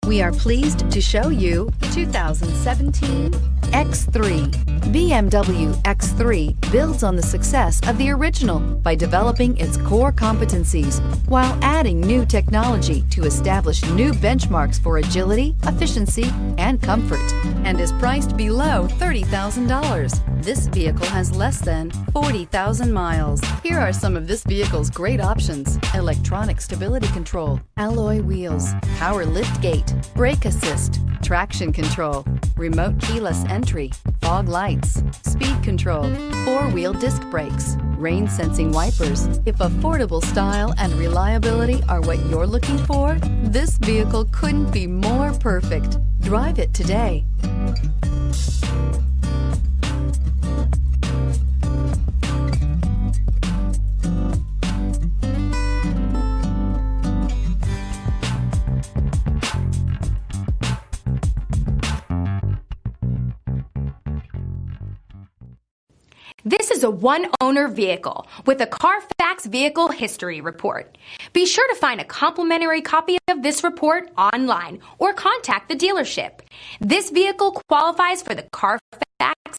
We are pleased to show you 2017 X3. BMW X3 builds on the success of the original by developing its core competencies while adding new technology to establish new benchmarks for agility, efficiency, and comfort, and is priced below $30,000. This vehicle has less than 40,000 miles. Here are some of this vehicle's great options: electronic stability control, alloy wheels, power liftgate, brake assist, traction control, remote keyless entry, fog lights, speed control, four-wheel disc brakes, rain sensing wipers. If affordable style and reliability are what you're looking for, this vehicle couldn't be more perfect. Drive it today. This is a one-owner vehicle with a Carfax Vehicle History Report. Be sure to find a complimentary copy of this report online or contact the dealership. This vehicle qualifies for the Carfax